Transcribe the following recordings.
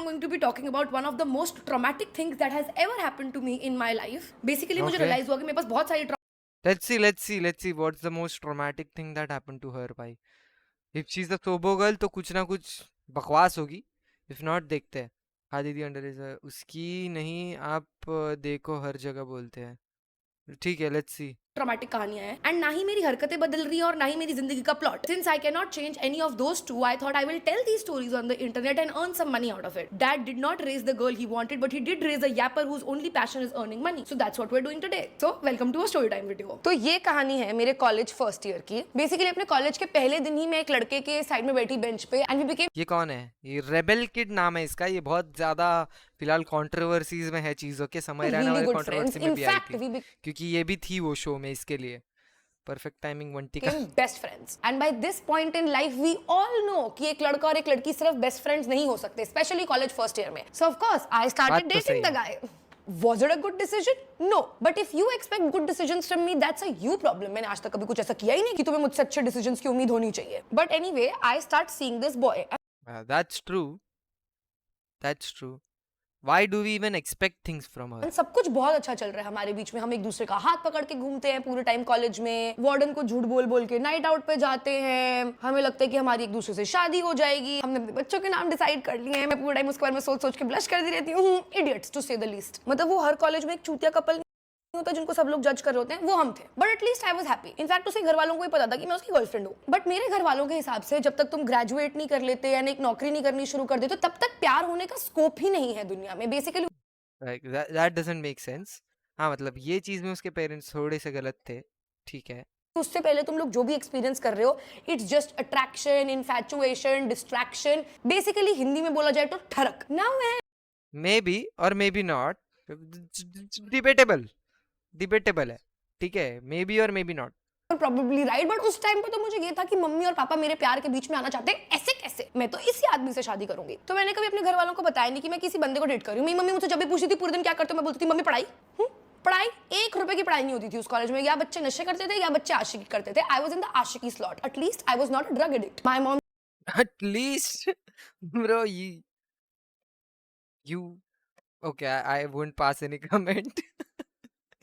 I'm going to be talking about one of the most traumatic things that has ever happened to me in my life. Basically मुझे Okay. realize हुआ कि मेरे पास बहुत सारी Let's see what's the most traumatic thing that happened to her भाई. If she's a sobo girl तो कुछ ना कुछ बकवास होगी. If not देखते हैं. हाँ दीदी अंडर इज उसकी नहीं आप देखो हर जगह बोलते हैं. ठीक है let's see. ट्रॉमेटिक कहानियां हैं एंड ना ही मेरी हरकतें बदल रही है और ना ही मेरी जिंदगी का plot. Since I can not change any of those too, I thought I will tell these stories on the internet and earn some money out of it. Dad did not raise the girl he wanted, but he did raise a yapper whose only passion is earning money. So that's what we are doing today. So welcome to a story time video. तो ये कहानी है मेरे college first year की. Basically अपने college के पहले दिन ही मैं एक लड़के के साइड में बैठी बेंच पे एंड वी बिकेम. ये कौन है? ये रेबेल किड नाम है इसका. ये बहुत ज्यादा फिलहाल कंट्रोवर्सीज में है चीजों के. समय रहने वाले कंट्रोवर्सी में भी आई थी क्योंकि ये भी थी वो शो में इसके लिए. परफेक्ट टाइमिंग वंटी का. Best friends and by this point in life we all know कि एक लड़का और एक लड़की सिर्फ बेस्ट फ्रेंड्स नहीं हो सकते, स्पेशली कॉलेज फर्स्ट ईयर में. सो of course I started dating the guy. Was it a good decision? No. But if you expect good decisions from me, that's a you problem. मैंने आज तक कभी कुछ ऐसा किया ही नहीं कि तुम्हें मुझसे अच्छे decisions की उम्मीद होनी चाहिए. But anyway, I start seeing this boy. That's true. That's true. Why do we even expect things from her? सब कुछ बहुत अच्छा चल रहा है हमारे बीच में. हम एक दूसरे का हाथ पकड़ के घूमते हैं पूरे टाइम कॉलेज में. वार्डन को झूठ बोल बोल के नाइट आउट पे जाते हैं. हमें लगता है कि हमारी एक दूसरे से शादी हो जाएगी. हमने अपने बच्चों के नाम डिसाइड कर लिए हैं. मैं पूरे टाइम उसके बारे में सोच सोच के ब्लश करती रहती हूँ. इडियट्स टू से द लीस्ट. मतलब वो हर कॉलेज में एक चूतिया कपल होता है जिनको सब लोग जज कर रहे होते हैं, वो हम थे. But at least I was happy. In fact उसके घर वालों को भी पता था कि मैं उसकी गर्लफ्रेंड हूँ. बट मेरे घर वालों के हिसाब से जब तक तुम ग्रेजुएट नहीं कर लेते यानी एक नौकरी नहीं करनी शुरू कर देते तब तक प्यार होने का स्कोप ही नहीं है दुनिया में. Basically Like that doesn't make sense. हाँ मतलब ये चीज में उसके पेरेंट्स थोड़े से गलत थे. ठीक है. उससे पहले तुम लोग जो भी एक्सपीरियंस कर रहे हो, it's just attraction, infatuation, distraction. Basically Hindi में बोला जाए तो ठरक. नाउ मे बी और मे बी नॉट. डिबेटेबल है. ठीक है. मे बी और may be not. probably right, but उस टाइम पे तो मुझे ये था कि मम्मी और पापा मेरे प्यार के बीच में आना चाहते हैं. ऐसे कैसे? मैं तो इसी आदमी से शादी करूंगी. तो मैंने कभी अपने घर वालों को बताया नहीं कि मैं किसी बंदे को डेट कर रही हूँ. मेरी मम्मी मुझसे जब भी पूछती थी पूरे दिन क्या करते हो, मैं बोलती थी मम्मी पढ़ाई. पढ़ाई. 1 रुपए की पढ़ाई नहीं होती थी उस कॉलेज में. या बच्चे नशे करते थे या बच्चे आशिकी करते थे. I was in the Aashiqui slot. At least I was not a drug addict. My mom At least bro you okay. I won't pass any comment.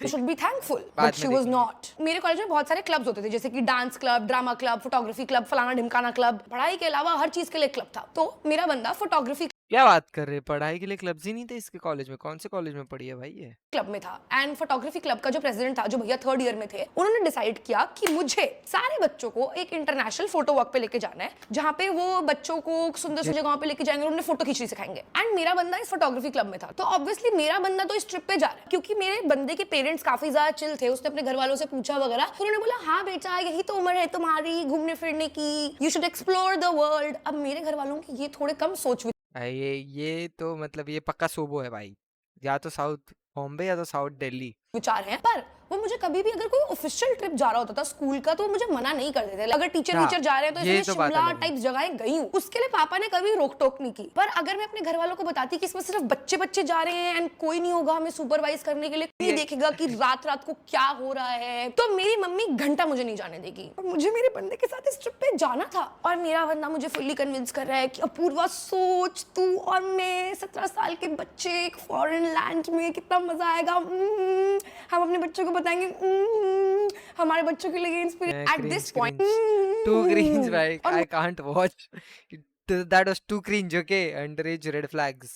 should be thankful, but she was not. मेरे college में बहुत सारे clubs होते थे जैसे कि dance club, drama club, photography club, फलाना ढिमकाना club. पढ़ाई के अलावा हर चीज के लिए क्लब था. तो मेरा बंदा फोटोग्राफी क्या बात कर रहे हैं? पढ़ाई के लिए क्लब्स ही नहीं थे इसके कॉलेज में? कौन से कॉलेज में पढ़ी है भाई ये? क्लब में था. एंड फोटोग्राफी क्लब का जो प्रेसिडेंट था, जो भैया 3rd ईयर में थे, उन्होंने डिसाइड किया कि मुझे सारे बच्चों को एक इंटरनेशनल फोटो वॉक पे लेके जाना है जहाँ पे वो बच्चों को सुंदर सी जगहों पे लेके जाएंगे और उन्हें फोटो खींचनी सिखाएंगे. एंड मेरा बंदा इस फोटोग्राफी क्लब में था. तो ऑब्वियसली मेरा बंदा तो इस ट्रिप पे जा रहा है क्योंकि मेरे बंदे के पेरेंट्स काफी ज्यादा चिल थे. उसने अपने घर वालों से पूछा वगैरह. तो उन्होंने बोला हाँ बेटा यही तो उम्र है तुम्हारी घूमने फिरने की. You should explore the world. अब मेरे घर वालों की ये थोड़े कम सोच ये तो मतलब ये पक्का सोबो है भाई. या तो साउथ बॉम्बे या तो साउथ दिल्ली. विचार हैं. पर वो मुझे कभी भी अगर कोई ऑफिशियल ट्रिप जा रहा होता था स्कूल का तो वो मुझे मना नहीं करते थे. अगर टीचर जा रहे हैं तो इसमें शिमला टाइप जगहें गई हूँ. उसके लिए पापा ने कभी रोक टोक नहीं की. पर अगर मैं अपने घर वालों को बताती कि इसमें सिर्फ बच्चे बच्चे जा रहे हैं एंड कोई नहीं होगा हमें सुपरवाइज करने के लिए, कोई देखेगा कि रात रात को क्या हो रहा है, तो मेरी मम्मी घंटा मुझे नहीं जाने देगी. और मुझे मेरे बंदे के साथ इस ट्रिप पे जाना था. और मेरा बंदा मुझे फुल्ली कन्विंस कर रहा है कि अपूर्वा सोच तू और मैं 17 साल के बच्चे एक फॉरेन लैंड में कितना मजा आएगा. हम अपने बच्चों को बताएंगे. हमारे बच्चों के लिए inspiration. At this point too cringe भाई. I can't watch. That was too cringe. Okay, underage red flags.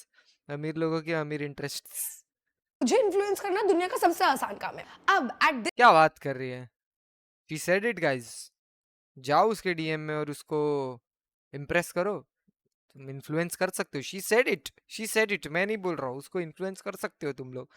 अमीर लोगों के अमीर इंटरेस्ट्स. मुझे इन्फ्लुएंस करना दुनिया का सबसे आसान काम है. अब एट क्या बात कर रही है? She said it guys. जाओ उसके डीएम में और उसको इम्प्रेस करो. तुम इन्फ्लुएंस कर सकते हो. She said it. मैं नहीं बोल रहा हूँ. उसको इन्फ्लुएंस कर सकते हो तुम लोग.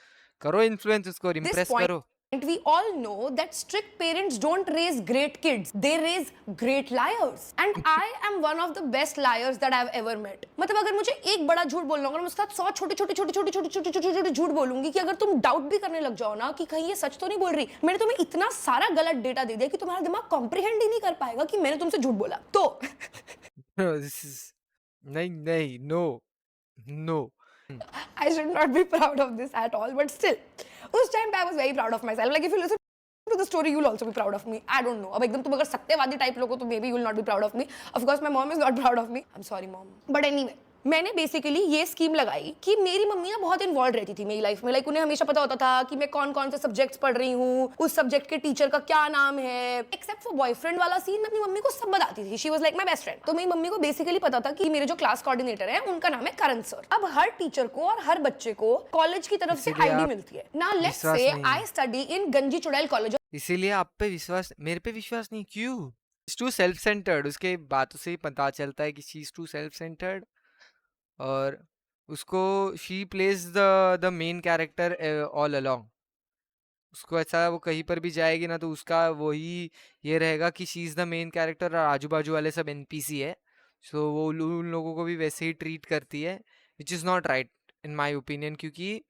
करो इन्फ्लुएंस उसको और इम्प्रेस करो. we all know that strict parents don't raise great kids, they raise great liars. And I am one of the best liars that I have ever met. मतलब अगर मुझे एक बड़ा झूठ बोलना होगा मैं उसके साथ 100 छोटे झूठ बोलूंगी कि अगर तुम डाउट भी करने लग जाओ ना कि कहीं ये सच तो नहीं बोल रही. मैंने तुम्हें इतना सारा गलत डेटा दे दिया कि तुम्हारा दिमाग कॉम्प्रिहेंड ही नहीं कर पाएगा कि मैंने तुमसे झूठ बोला. तो नहीं no. I should not be proud of this at all, but still, उस time पे I was very proud of myself. Like if you listen to the story, you'll also be proud of me. I don't know. अब एकदम तुम अगर सत्यवादी type लोग हो तो maybe you will not be proud of me. Of course, my mom is not proud of me. I'm sorry, mom. But anyway, मैंने basically ये स्कीम लगाई कि मेरी मम्मी ना बहुत इन्वॉल्व रहती थी मेरी लाइफ में, लाइक उन्हें हमेशा पता होता था कि मैं कौन कौन से सब्जेक्ट्स पढ़ रही हूँ, उस सब्जेक्ट के टीचर का क्या नाम है। एक्सेप्ट फॉर बॉयफ्रेंड वाला सीन मैं अपनी मम्मी को सब बताती थी, she was like my best friend. तो मेरी मम्मी को बेसिकली पता था कि मेरे जो क्लास कोऑर्डिनेटर है उनका नाम है करण सर। अब हर टीचर को और हर बच्चे को कॉलेज की तरफ से इसीलिए आईडी आप मिलती है ना। लेट्स विश्वास से नहीं आई स्टडी इन गंजी चुड़ैल कॉलेज। इसीलिए आप पे विश्वास, मेरे पे विश्वास नहीं क्यों? टू सेल्फ सेंटर्ड, उसके बातों से ही पता चलता है कि she is too self centred. और उसको she plays the main character all along. उसको ऐसा वो कहीं पर भी जाएगी ना तो उसका वही ये रहेगा कि she is the main character और आजू बाजू वाले सब एनपीसी है। सो वो उन लोगों को भी वैसे ही ट्रीट करती है, which is not right in my opinion. क्योंकि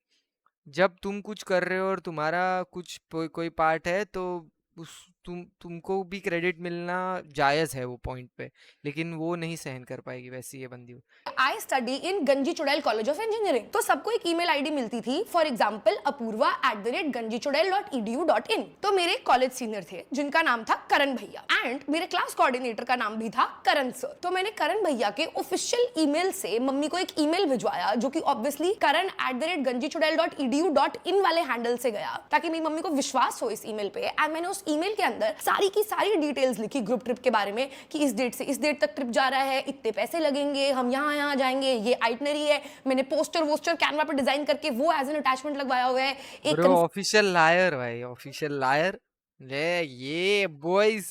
जब तुम कुछ कर रहे हो और तुम्हारा कुछ कोई पार्ट है तो उस तुमको भी क्रेडिट मिलना जायज़ है वो पॉइंट पे, लेकिन वो नहीं सहन कर पाएगी वैसी ये बंदी। आई स्टडी इन गंजी चुड़ैल कॉलेज ऑफ इंजीनियरिंग। तो सबको एक ईमेल आईडी मिलती थी, फॉर एग्जाम्पल apurva@ganjichudail.edu.in। तो मेरे कॉलेज सीनियर थे जिनका नाम था करण भैया, एंड मेरे क्लास कोऑर्डिनेटर का नाम भी था करण सर। तो मैंने करण भैया के ऑफिशियल ईमेल से मम्मी को एक ईमेल भिजवाया जो कि ऑब्वियसली karan@ganjichudail.edu.in वाले हैंडल से गया, ताकि मेरी मम्मी को विश्वास हो इस ईमेल पे। एंड मैंने उस ईमेल के अंदर सारी की सारी डिटेल्स लिखी ग्रुप ट्रिप के बारे में कि इस डेट से इस डेट तक ट्रिप जा रहा है, इतने पैसे लगेंगे, हम यहाँ जाएंगे, ये आइटनरी है। मैंने पोस्टर कैनवा पे डिजाइन करके वो एज एन अटैचमेंट लगवाया हुआ है। एक ऑफिशियल लायर भाई, ऑफिशियल लायर। ये बॉयज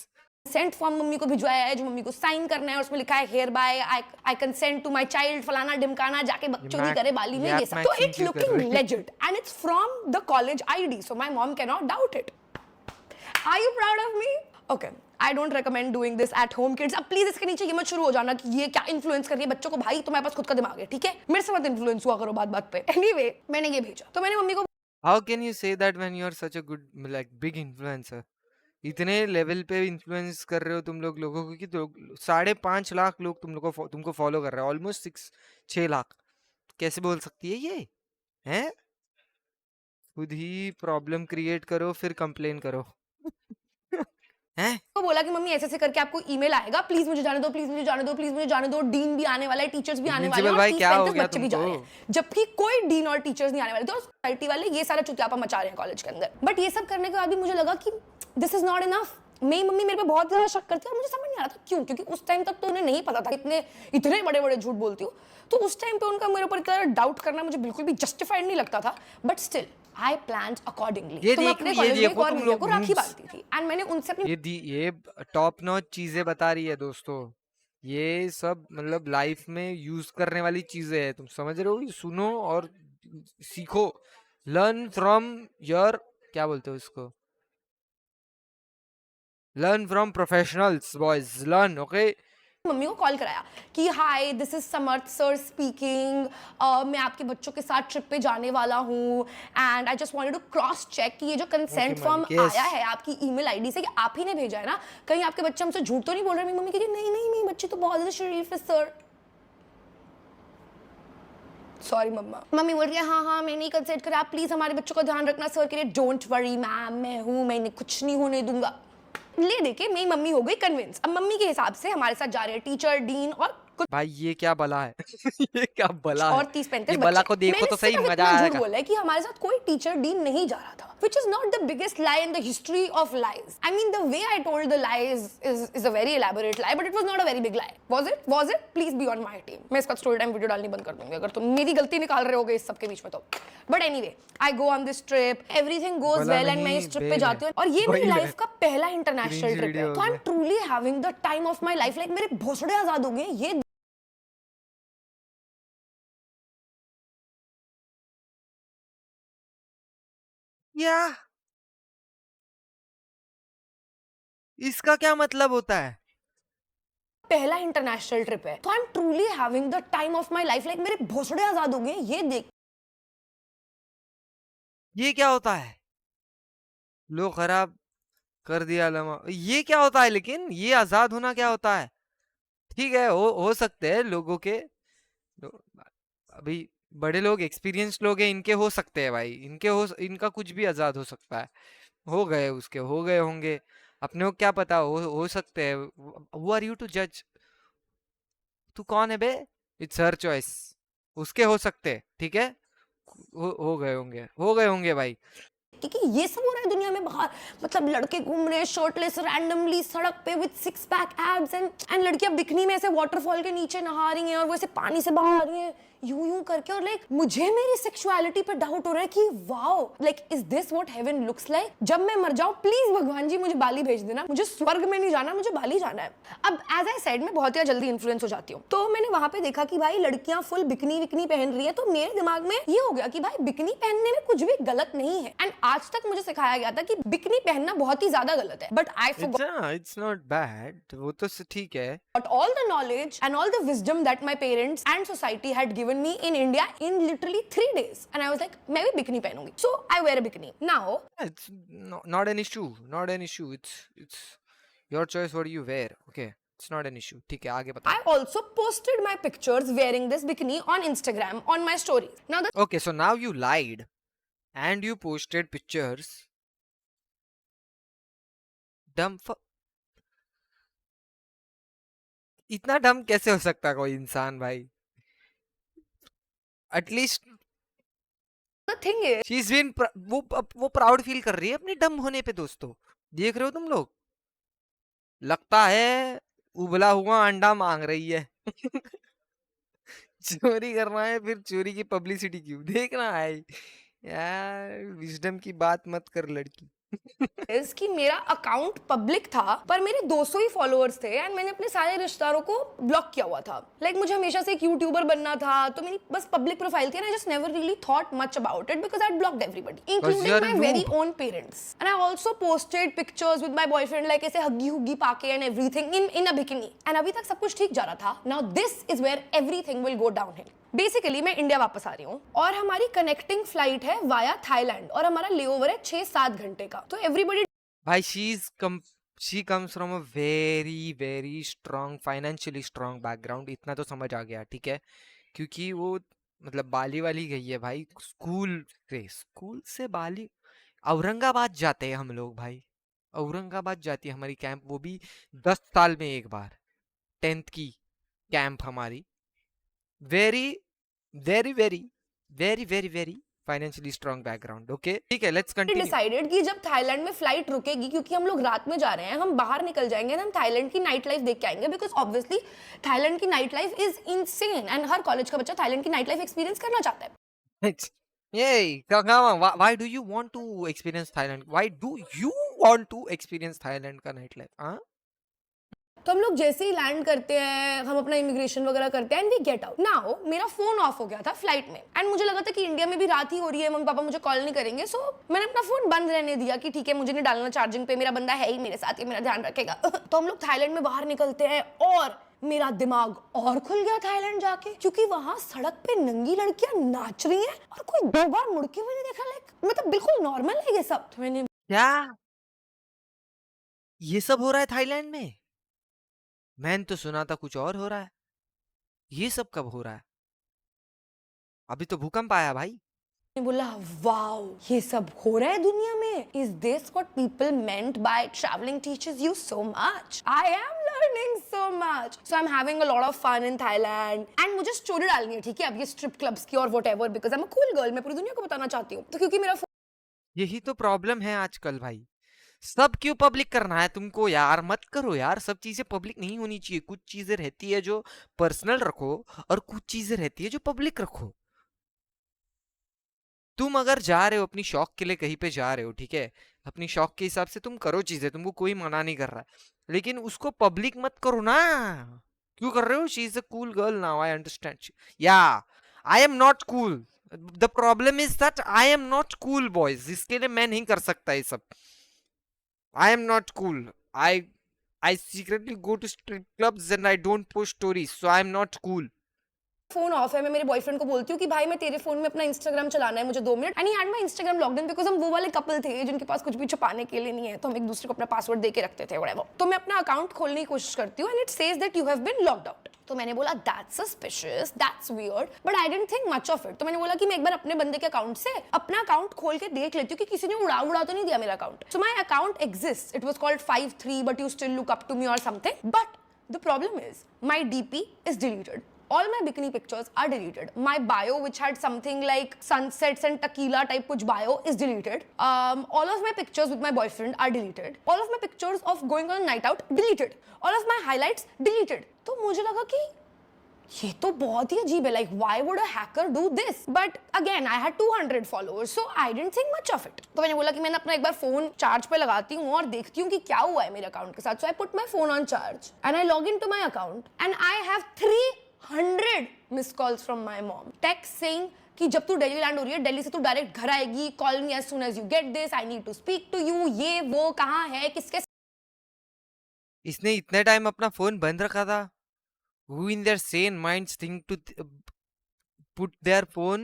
सेंट फॉर्म मम्मी को भिजवाया है जो मम्मी को साइन करना है, और उसमें लिखा है hereby I consent to my child फलाना ढिमकाना, जाके बकचोदी करे बाली में, ये सब। तो it's looking legit and it's from the college ID, so my mom can not doubt it. Are you proud of me? Okay, I don't recommend doing this at home kids. अब प्लीज इसके नीचे ये मत शुरू हो जाना कि ये क्या इन्फ्लुएंस कर रही है बच्चों को। भाई तुम्हारे पास खुद का दिमाग है, ठीक है? मेरे से मत इन्फ्लुएंस हुआ करो बात बात पे। एनीवे, मैंने ये भेजा तो मैंने मम्मी को how can you say that when you are such a good like big influencer? इतने लेवल पे इन्फ्लुएंस कर रहे हो तुम लोगों को कि 5.5 लाख लोग तुमको फॉलो कर रहे हैं, ऑलमोस्ट 6 लाख। कैसे बोल सकती है ये? हैं? खुद ही प्रॉब्लम क्रिएट करो फिर कंप्लेन करो। हैं? तो बोला कि मम्मी ऐसे ऐसे करके आपको ईमेल आएगा, प्लीज मुझे जाने दो, प्लीज मुझे जाने दो, प्लीज मुझे जाने दो। डीन भी आने वाला है, टीचर्स भी आने वाले हैं, प्रिंसिपल और भाई 30 क्या हो 35 गया बच्चे भी जा रहे तुमको? हैं, जबकि कोई डीन और टीचर्स नहीं आने वाले थे, और सोसाइटी वाले ये सारा चुतियापा मचा रहे हैं कॉलेज के अंदर। बट ये सब करने के बाद भी मुझे लगा कि दिस इज नॉट इनफ। मेरी मम्मी मेरे पे बहुत ज्यादा शक करती है और मुझे समझ नहीं आ रहा था क्यों, क्योंकि उस टाइम तक तो उन्हें नहीं पता था इतने बड़े बड़े झूठ बोलती हूँ। तो उस टाइम पे उनका मेरे ऊपर इतना डाउट करना मुझे बिल्कुल भी जस्टिफाइड नहीं लगता था। But still I planned accordingly. तो मैं अपने कॉलेज में एक और भैया को राखी बांधती थी, एंड मैंने उनसे अपनी ये टॉप नॉच चीजें बता रही है दोस्तों। ये सब मतलब लाइफ में यूज करने वाली चीजें हैं, तुम समझ रहे हो? ये सुनो और सीखो। लर्न फ्रॉम योर, क्या बोलते हो इसको? Learn from professionals boys, learn. Okay, mummy को कॉल कराया कि hi this is Samarth sir speaking, मैं आपके बच्चों के साथ ट्रिप पे जाने वाला हूँ, and I just wanted to cross check कि ये जो कंसेंट फॉर्म आया है आपकी ईमेल आईडी से, कि आप ही ने भेजा है ना, कहीं आपके बच्चे हमसे झूठ तो नहीं बोल रहे? मेरी मम्मी कहती नहीं नहीं, मेरी बच्ची तो बहुत ज्यादा शरीफ है सर। सॉरी मम्मा। मम्मी बोल रही है हाँ मैंने ही कंसेंट करा, आप प्लीज हमारे बच्चों का ध्यान रखना सर के लिए। डोंट वरी मैम, मैं हूँ, मैंने कुछ नहीं होने दूंगा। ले देके मेरी मम्मी हो गई कन्विंस। अब मम्मी के हिसाब से हमारे साथ जा रहे हैं टीचर, डीन और कुछ भाई ये क्या बला है? ये क्या बला और है? 30-35 ये बला को देखो तो सही, मजा आएगा। बोला है कि हमारे साथ कोई टीचर डीन नहीं जा रहा था, which is not the biggest lie in the history of lies. I mean, the way I told the lies is a very elaborate lie, but it was not a very big lie. Was it? Was it? Please be on my team. मैं इसका story time video डालनी बंद कर दूंगी अगर तुम मेरी गलती निकाल रहे होगे इस सब के बीच में तो। But anyway, I go on this trip, everything goes बला well, and मैं नहीं, इस ट्रिप पे बेल जाती हूँ, है। और ये मेरी वही है। लाइफ का पहला इंटरनेशनल Cringe ट्रिप है। video तो हो आई एम गया। Truly having the time of my life. Like मेरे भोसड़े आजाद हो गए ये। या इसका क्या मतलब होता है? पहला इंटरनेशनल ट्रिप है, तो I am truly having the time of my life. Like मेरे भोसड़े आजाद हो गए ये देख। ये क्या होता है? लो खराब कर दिया लमा, ये क्या होता है? लेकिन ये आजाद होना क्या होता है? ठीक है, हो सकते हैं लोगों के, अभी बड़े लोग एक्सपीरियंस लोग हैं, इनके हो सकते हैं भाई, इनका कुछ भी आजाद हो सकता है। हो गए होंगे, अपने को क्या पता, हो सकते हैं। Who are you to judge? तू कौन है बे? इट्स हर चॉइस, उसके हो सकते, ठीक है, हो गए होंगे भाई। क्योंकि ये सब हो रहा है दुनिया में बाहर, मतलब लड़के घूम रहे हैं शर्टलेस रैंडमली सड़क पे with six pack abs and लड़कियां बिकनी में ऐसे वाटरफॉल के नीचे नहा रही हैं और वो ऐसे पानी से बाहर आ रही हैं यूं करके, और लाइक मुझे मेरी सेक्सुअलिटी पर डाउट हो रहा है कि wow, like is this what heaven looks like. जब मैं मर जाऊं प्लीज भगवान जी मुझे बाली भेज देना, मुझे स्वर्ग में नहीं जाना, मुझे बाली जाना है। अब एज आई सेड मैं बहुत ही जल्दी इन्फ्लुएंस हो जाती हूँ, तो मैंने वहां पे देखा कि भाई लड़कियां फुल बिकनी विकनी पहन रही है, तो मेरे दिमाग में ये हो गया कि भाई बिकनी पहनने में कुछ भी गलत नहीं है, एंड आज तक मुझे सिखाया गया था कि बिकनी पहनना बहुत ही ज्यादा गलत है, but I it's not bad, वो तो ठीक है। got all the knowledge and all the wisdom that my parents and society had given me in India in literally 3 days, and I was like मैं भी bikini पहनूंगी, so I wear a bikini now. It's not an issue, not an issue. It's your choice what you wear. Okay, it's not an issue. ठीक है, आगे I बताओ। also posted my pictures wearing this bikini on Instagram on my story. Now the Okay, so now you lied and you posted pictures. Dumb इतना डम कैसे हो सकता है कोई इंसान भाई? At least thing is she is been, वो प्राउड फील कर रही है अपने डम होने पे। दोस्तों देख रहे हो तुम लोग, लगता है उबला हुआ अंडा मांग रही है। चोरी करना है फिर चोरी की पब्लिसिटी क्यों देखना है यार, विजडम की बात मत कर लड़की। is कि मेरा अकाउंट पब्लिक था पर मेरे 200 ही फॉलोअर्स थे एंड मैंने अपने सारे रिश्तेदारों को ब्लॉक किया हुआ था। लाइक मुझे हमेशा से एक यूट्यूबर बनना था, तो मेरी बस पब्लिक प्रोफाइल थी and I just never really thought much about it because I had blocked everybody including you're a my very noob. Own parents, and I also posted pictures with my boyfriend like ऐसे huggy huggy पाके and everything in a bikini, and अभी तक सब कुछ ठीक जा रहा था। Now this is where everything will go downhill. Basically मैं इंडिया वापस आ रही हूँ और हमारी कनेक्टिंग फ्लाइट है वाया थाईलैंड और हमारा लेओवर है 6-7 घंटे का, तो एवरीबॉडी भाई she comes from a very strong, financially strong background, इतना तो समझ आ गया, ठीक है, क्योंकि वो मतलब बाली वाली गई है भाई, स्कूल से बाली। औरंगाबाद जाते हैं हम लोग भाई, औरंगाबाद जाती है हमारी कैंप, वो भी 10 साल में एक बार, 10th की कैंप हमारी। Very very financially strong background. Okay ठीक है, लेट्स कंटिन्यू। डिसाइडेड कि जब थाईलैंड में फ्लाइट रुकेगी, क्योंकि हम लोग रात में जा रहे हैं, हम बाहर निकल जाएंगे हम थाईलैंड की नाइट लाइफ देख के आएंगे, बिकॉज ऑब्वियसली थाईलैंड की night life is insane and her college का बच्चा थाईलैंड की नाइट लाइफ एक्सपीरियंस करना चाहता है। Hey, Kagama, why do you want to experience Thailand? Why do you want to experience Thailand का nightlife? हाँ? तो हम लोग जैसे ही लैंड करते हैं, हम अपना इमिग्रेशन वगैरह करते हैं and we get out. Now मेरा फोन ऑफ हो गया था फ्लाइट में एंड मुझे लगा था कि इंडिया में भी रात ही हो रही है, मम्मी पापा मुझे कॉल नहीं करेंगे, सो मैंने अपना फोन बंद रहने दिया कि ठीक है मुझे नहीं डालना चार्जिंग पे, मेरा बंदा है ही मेरे साथ, ये मेरा ध्यान रखेगा। तो हम लोग थाईलैंड में बाहर निकलते हैं और मेरा दिमाग और खुल गया थाईलैंड जाके, क्योंकि वहां सड़क पे नंगी लड़कियां नाच रही हैं और कोई 2 बार मुड़ के भी नहीं देखा। लाइक मतलब बिल्कुल नॉर्मल है ये सब। तो मैंने क्या ये सब हो रहा है थाईलैंड में? मैंने तो सुना था कुछ और हो रहा है, ये सब कब हो रहा है? अभी तो भूकंप आया भाई। बोला वाओ ये सब हो रहा है दुनिया में, is this what people meant by travelling teaches you so much. I am learning so much, so I am having a lot of fun in Thailand and मुझे स्टोरी डालनी है, ठीक है, अब ये स्ट्रिप क्लब्स की और whatever, because I am a cool girl, मैं पूरी दुनिया को बताना चाहती हूँ। तो क्योंकि मेरा यही तो प्रॉब्लम है आजकल भाई, सब क्यों पब्लिक करना है तुमको यार? मत करो यार, सब चीजें पब्लिक नहीं होनी चाहिए। कुछ चीजें रहती है जो पर्सनल रखो और कुछ चीजें रहती है जो पब्लिक रखो। तुम अगर जा रहे हो अपनी शौक के लिए कहीं पे जा रहे हो, ठीक है, अपनी शौक के हिसाब से तुम करो चीजें, तुमको कोई मना नहीं कर रहा है, लेकिन उसको पब्लिक मत करो ना। क्यों कर रहे हो? She is a cool girl now, I understand. Yeah I am not cool, the problem is that I am not cool boys, इसके लिए मैं नहीं कर सकता ये सब। I am not cool, I secretly go to strip clubs and I don't post stories, so I am not cool. Phone off है, मैं मेरे बॉयफ्रेंड को बोलती हूँ कि भाई मैं तेरे फोन में अपना इंस्टाग्राम चलाना है मुझे 2 minute, and he had my Instagram logged in, because हम वो वाले कपल थे जिनके पास कुछ भी छुपाने के लिए नहीं है, तो हम एक दूसरे को अपना पासवर्ड दे के रखते थे व्हाटएवर। तो मैं अपना अकाउंट खोलने की कोशिश करती हूँ and it says that you have been logged out. तो मैंने बोला that's suspicious, that's weird, but I didn't think much of it. तो मैंने बोला कि मैं एक बार अपने बंदे के अकाउंट से अपना अकाउंट खोल के देख लेती हूँ कि किसी ने उड़ा तो नहीं दिया मेरा account. So my account exist, it was called 53 but you still look up to me और something, but the problem is my DP is deleted. All my bikini pictures are deleted. My bio, which had something like sunsets and tequila type kuch bio, is deleted. All of my pictures with my boyfriend are deleted. All of my pictures of going on a night out deleted. All of my highlights deleted. तो मुझे लगा कि ये तो बहुत ही अजीब है. Like, why would a hacker do this? But again, I had 200 followers, so I didn't think much of it. तो मैंने बोला कि मैंने अपना एक बार फोन चार्ज पे लगाती हूँ और देखती हूँ कि क्या हुआ है मेरे अकाउंट के साथ. So I put my phone on charge and I log into my account and I have 300 missed calls from my mom. Text saying कि जब तू दिल्ली लैंड हो रही है, दिल्ली से तू डायरेक्ट घर आएगी, call me as soon as you get this, I need to speak to you, ये वो कहाँ है, किसके. इसने इतने टाइम अपना फोन बंद रखा था. Who in their sane minds think to put their phone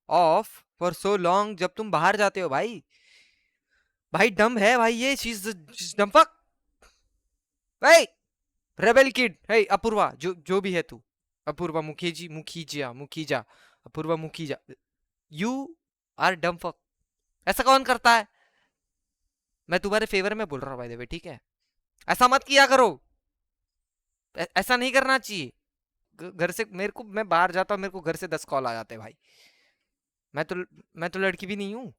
off for so long जब तुम बाहर जाते हो भाई. भाई डम है भाई ये. she's dumb fuck. भाई रेबल किड. हे अपूर्वा, जो भी है तू, Apoorva Mukhija Apoorva Mukhija, you are dumb fuck. ऐसा कौन करता है? मैं तुम्हारे फेवर में बोल रहा हूँ भाई देवे, ठीक है? ऐसा मत किया करो. ऐसा नहीं करना चाहिए. घर से मैं बाहर जाता हूँ, मेरे को घर से 10 कॉल आ जाते हैं भाई. मैं तो लड़की भी नहीं हूँ.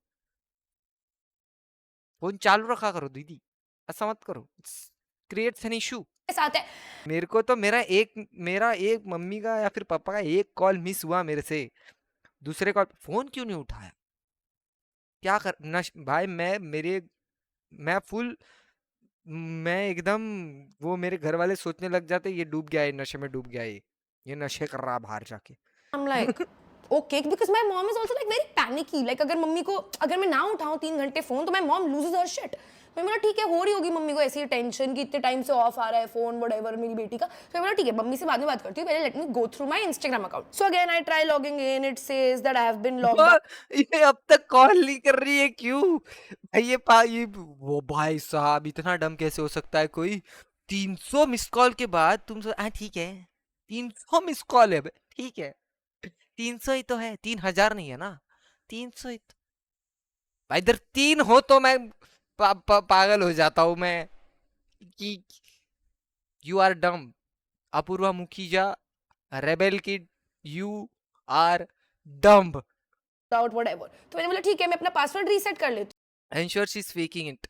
फोन चालू रखा करो दीदी, ऐसा मत करो. Creates an issue. साथ है. मेरे को तो मेरा एक मम्मी का या फिर पापा का एक कॉल मिस हुआ मेरे से, दूसरे कॉल फोन क्यों नहीं उठाया? क्या कर भाई. मैं एकदम वो, मेरे घर वाले सोचने लग जाते ये डूब गया है, नशे में डूब गया है, ये नशे कर रहा बाहर जाके. I'm like, okay, because my mom is also like very panicky. Like अगर मैं ना उठाऊं 3 घंटे फोन तो my mom loses her shit. मैं बोला ठीक है, हो रही होगी मम्मी को ऐसी टेंशन कि इतने टाइम से ऑफ आ रहा है फोन व्हाटएवर मेरी बेटी का. तो मैं बोला ठीक है, मम्मी से बाद में बात करती हूँ, पहले let me go through my Instagram account. So again I try logging in, it says that I have been logged out. ये अब तक कॉल नहीं कर रही है क्यों भाई? ये वो भाई साहब, इतना डम कैसे हो सकता है कोई? 300 मिस कॉल के बाद तुम ठीक है 300 मिस कॉल है, ठीक है 300 ही तो है, 3000 नहीं है ना, 300 ही तो भाई. इधर 3 हो तो मैं पागल हो जाता हूँ मैं कि you are dumb. Apoorva Mukhija, rebel kid, you are dumb. Out whatever. तो मैंने बोला ठीक है, मैं अपना पासवर्ड रीसेट कर लेती हूँ. I am sure she is faking it.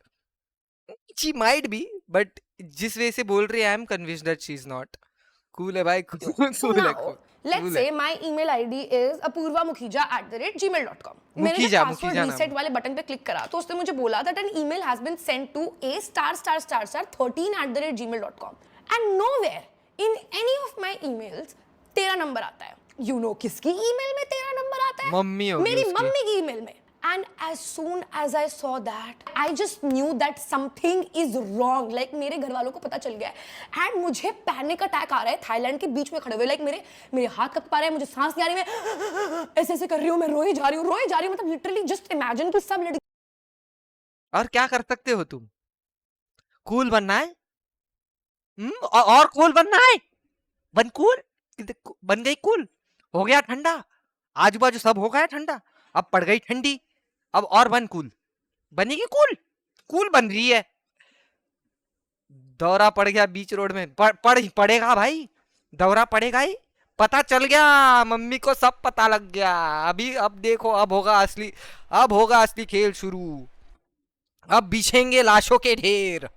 She might be, but जिस वे से बोल रही है I am convinced that she is not. Cool है भाई, कूल है. Let's say my email ID is apurvamukhija@gmail.com. मैंने जब पासवर्ड रीसेट वाले बटन पे क्लिक करा तो उसने मुझे बोला that an email has been sent to a****13@gmail.com and nowhere in any of my emails तेरा नंबर आता है. You know किसकी ईमेल में तेरा नंबर आता है? मम्मी होगी मेरी उसकी. मम्मी की ईमेल में. And as soon as I saw that, I just knew that something is wrong. Like मेरे घर वालों को पता चल गया है. And मुझे पैनिक अटैक आ रहा है थाईलैंड के बीच में खड़े हुए. Like मेरे हाथ कब पा रहे हैं, मुझे सांस नहीं आ रही, मैं ऐसे कर रही हूँ, मैं रोई जा रही हूँ. मतलब लिटरली जस्ट इमेजिन कि सब लड़की. और क्या कर सकते हो तुम? कूल बनना है. और कूल बनना है. बन कूल. बन गई कूल. हो गया ठंडा. आजू बाजू सब हो गया ठंडा. अब पड़ गई ठंडी. अब और बन कूल. बनेगी कूल बन रही है. दौरा पड़ गया बीच रोड में. पड़ेगा भाई, दौरा पड़ेगा ही. पता चल गया मम्मी को, सब पता लग गया. अब देखो, अब होगा असली खेल शुरू. अब बिछेंगे लाशों के ढेर.